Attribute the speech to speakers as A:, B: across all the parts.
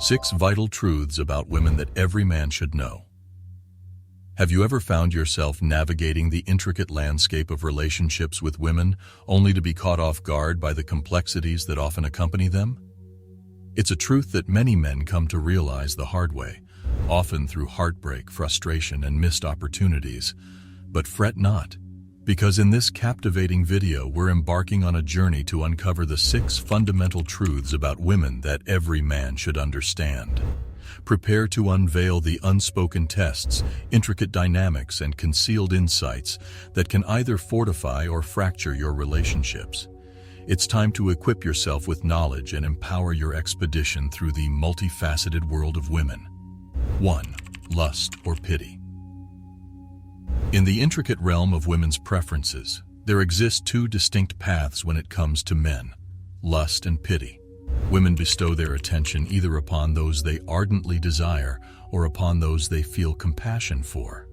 A: 6 vital truths about women that every man should know. Have you ever found yourself navigating the intricate landscape of relationships with women only to be caught off guard by the complexities that often accompany them? It's a truth that many men come to realize the hard way, often through heartbreak, frustration, and missed opportunities. But fret not, because in this captivating video we're embarking on a journey to uncover the 6 fundamental truths about women that every man should understand. Prepare to unveil the unspoken tests, intricate dynamics, and concealed insights that can either fortify or fracture your relationships. It's time to equip yourself with knowledge and empower your expedition through the multifaceted world of women. 1. Lust or pity. In the intricate realm of women's preferences, there exist 2 distinct paths when it comes to men: lust and pity. Women bestow their attention either upon those they ardently desire or upon those they feel compassion for.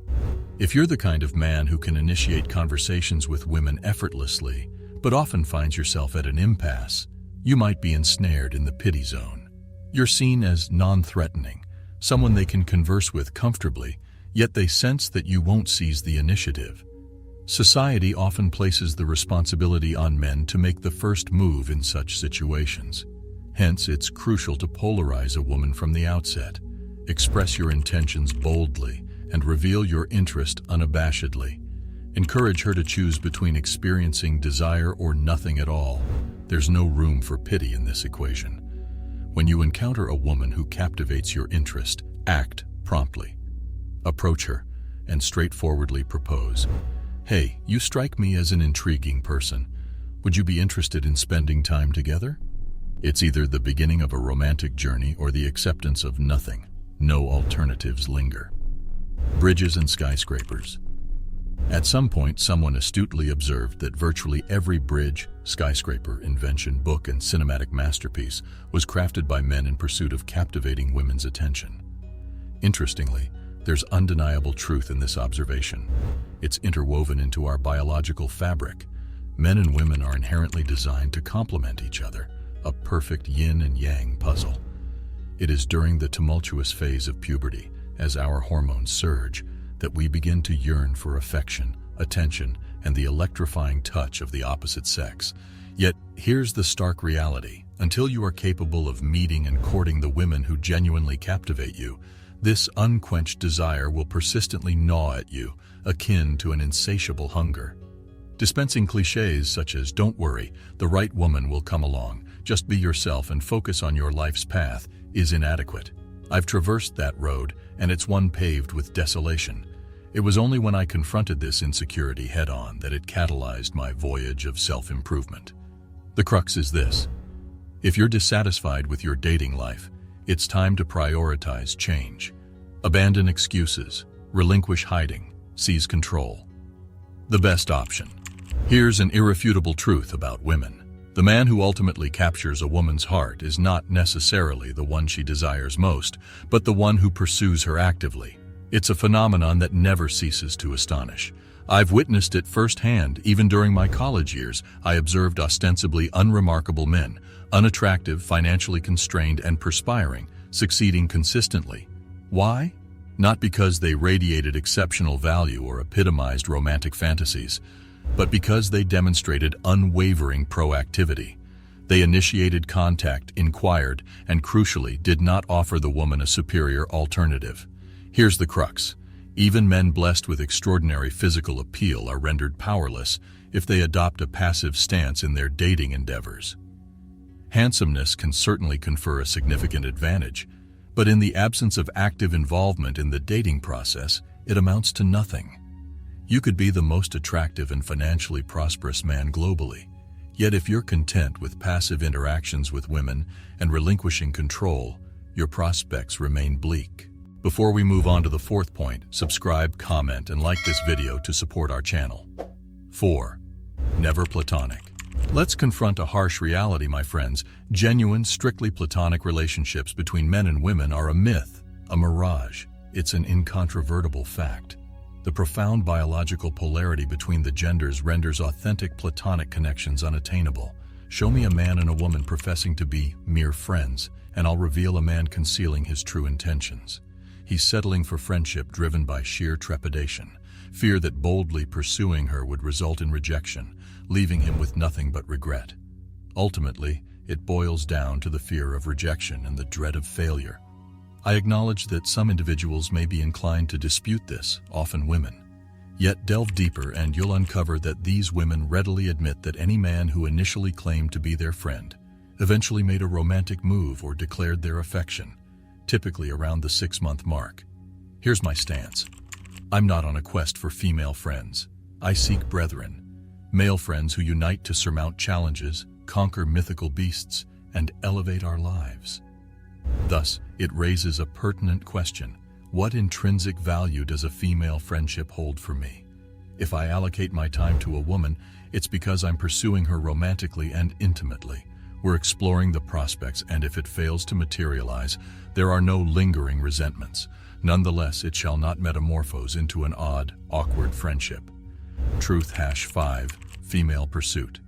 A: If you're the kind of man who can initiate conversations with women effortlessly, but often finds yourself at an impasse, you might be ensnared in the pity zone. You're seen as non-threatening, someone they can converse with comfortably, yet they sense that you won't seize the initiative. Society often places the responsibility on men to make the first move in such situations. Hence, it's crucial to polarize a woman from the outset. Express your intentions boldly and reveal your interest unabashedly. Encourage her to choose between experiencing desire or nothing at all. There's no room for pity in this equation. When you encounter a woman who captivates your interest, act promptly. Approach her and straightforwardly propose, "Hey, you strike me as an intriguing person. Would you be interested in spending time together?" It's either the beginning of a romantic journey or the acceptance of nothing. No alternatives linger. Bridges and skyscrapers. At some point, someone astutely observed that virtually every bridge, skyscraper, invention, book, and cinematic masterpiece was crafted by men in pursuit of captivating women's attention. Interestingly, there's undeniable truth in this observation. It's interwoven into our biological fabric. Men and women are inherently designed to complement each other, a perfect yin and yang puzzle. It is during the tumultuous phase of puberty, as our hormones surge, that we begin to yearn for affection, attention, and the electrifying touch of the opposite sex. Yet, here's the stark reality. Until you are capable of meeting and courting the women who genuinely captivate you, this unquenched desire will persistently gnaw at you, akin to an insatiable hunger. Dispensing cliches such as "don't worry, the right woman will come along, just be yourself and focus on your life's path" is inadequate. I've traversed that road, and it's one paved with desolation. It was only when I confronted this insecurity head-on that it catalyzed my voyage of self-improvement. The crux is this: if you're dissatisfied with your dating life, it's time to prioritize change. Abandon excuses, relinquish hiding, seize control. The best option. Here's an irrefutable truth about women. The man who ultimately captures a woman's heart is not necessarily the one she desires most, but the one who pursues her actively. It's a phenomenon that never ceases to astonish. I've witnessed it firsthand. Even during my college years, I observed ostensibly unremarkable men, unattractive, financially constrained, and perspiring, succeeding consistently. Why? Not because they radiated exceptional value or epitomized romantic fantasies, but because they demonstrated unwavering proactivity. They initiated contact, inquired, and crucially did not offer the woman a superior alternative. Here's the crux. Even men blessed with extraordinary physical appeal are rendered powerless if they adopt a passive stance in their dating endeavors. Handsomeness can certainly confer a significant advantage, but in the absence of active involvement in the dating process, it amounts to nothing. You could be the most attractive and financially prosperous man globally, yet if you're content with passive interactions with women and relinquishing control, your prospects remain bleak. Before we move on to the 4th point, subscribe, comment, and like this video to support our channel. 4. Never platonic. Let's confront a harsh reality, my friends. Genuine, strictly platonic relationships between men and women are a myth, a mirage. It's an incontrovertible fact. The profound biological polarity between the genders renders authentic platonic connections unattainable. Show me a man and a woman professing to be mere friends, and I'll reveal a man concealing his true intentions. He's settling for friendship driven by sheer trepidation, fear that boldly pursuing her would result in rejection, leaving him with nothing but regret. Ultimately, it boils down to the fear of rejection and the dread of failure. I acknowledge that some individuals may be inclined to dispute this, often women. Yet delve deeper and you'll uncover that these women readily admit that any man who initially claimed to be their friend eventually made a romantic move or declared their affection, typically around the 6-month mark. Here's my stance. I'm not on a quest for female friends. I seek brethren, male friends who unite to surmount challenges, conquer mythical beasts, and elevate our lives. Thus, it raises a pertinent question. What intrinsic value does a female friendship hold for me? If I allocate my time to a woman, it's because I'm pursuing her romantically and intimately. We're exploring the prospects, and if it fails to materialize, there are no lingering resentments. Nonetheless, it shall not metamorphose into an odd, awkward friendship. Truth #5, Female Pursuit.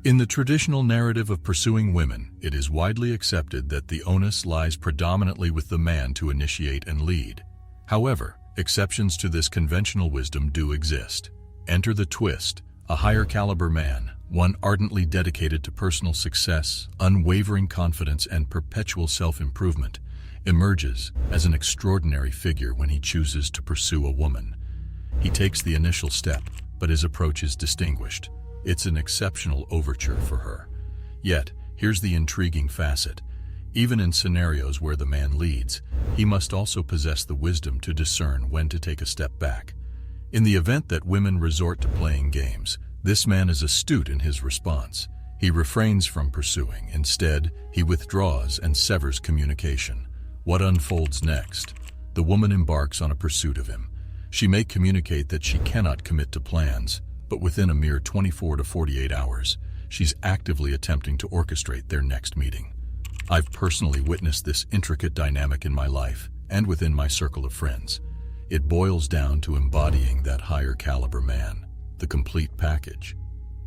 A: In the traditional narrative of pursuing women, it is widely accepted that the onus lies predominantly with the man to initiate and lead. However, exceptions to this conventional wisdom do exist. Enter the twist. A higher caliber man, one ardently dedicated to personal success, unwavering confidence, and perpetual self-improvement, emerges as an extraordinary figure when he chooses to pursue a woman. He takes the initial step, but his approach is distinguished. It's an exceptional overture for her. Yet, here's the intriguing facet. Even in scenarios where the man leads, he must also possess the wisdom to discern when to take a step back. In the event that women resort to playing games, this man is astute in his response. He refrains from pursuing. Instead, he withdraws and severs communication. What unfolds next? The woman embarks on a pursuit of him. She may communicate that she cannot commit to plans, but within a mere 24 to 48 hours, she's actively attempting to orchestrate their next meeting. I've personally witnessed this intricate dynamic in my life and within my circle of friends. It boils down to embodying that higher caliber man, the complete package.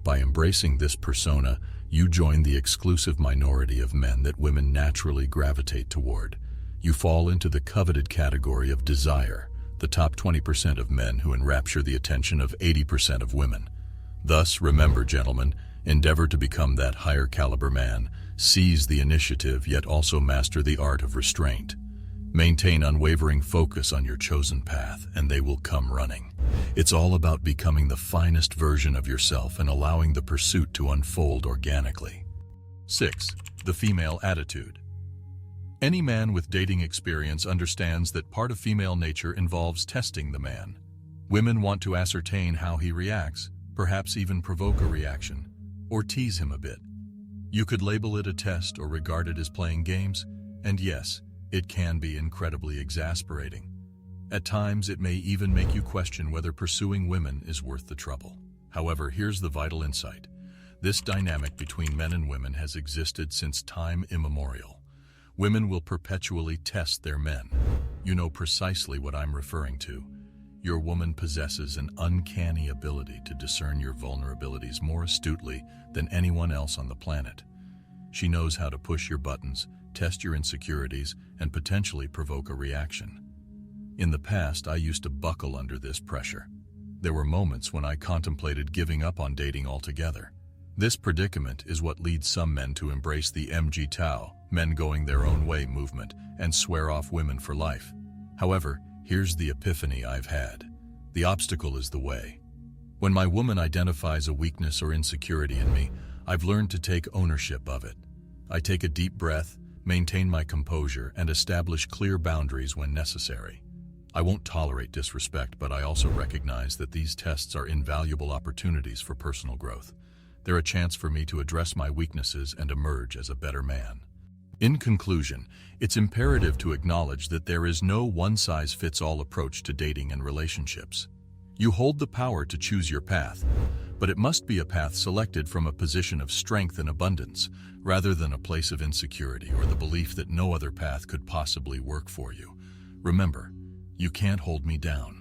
A: By embracing this persona, you join the exclusive minority of men that women naturally gravitate toward. You fall into the coveted category of desire, the top 20% of men who enrapture the attention of 80% of women. Thus, remember, gentlemen, endeavor to become that higher caliber man, seize the initiative, yet also master the art of restraint. Maintain unwavering focus on your chosen path, and they will come running. It's all about becoming the finest version of yourself and allowing the pursuit to unfold organically. 6. The female attitude. Any man with dating experience understands that part of female nature involves testing the man. Women want to ascertain how he reacts, perhaps even provoke a reaction, or tease him a bit. You could label it a test or regard it as playing games, and yes, it can be incredibly exasperating. At times, it may even make you question whether pursuing women is worth the trouble. However, here's the vital insight. This dynamic between men and women has existed since time immemorial. Women will perpetually test their men. You know precisely what I'm referring to. Your woman possesses an uncanny ability to discern your vulnerabilities more astutely than anyone else on the planet. She knows how to push your buttons, test your insecurities, and potentially provoke a reaction. In the past, I used to buckle under this pressure. There were moments when I contemplated giving up on dating altogether. This predicament is what leads some men to embrace the MGTOW, men going their own way movement, and swear off women for life. However, here's the epiphany I've had. The obstacle is the way. When my woman identifies a weakness or insecurity in me, I've learned to take ownership of it. I take a deep breath, maintain my composure, and establish clear boundaries when necessary. I won't tolerate disrespect, but I also recognize that these tests are invaluable opportunities for personal growth. They're a chance for me to address my weaknesses and emerge as a better man. In conclusion, it's imperative to acknowledge that there is no one-size-fits-all approach to dating and relationships. You hold the power to choose your path, but it must be a path selected from a position of strength and abundance, rather than a place of insecurity or the belief that no other path could possibly work for you. Remember, you can't hold me down.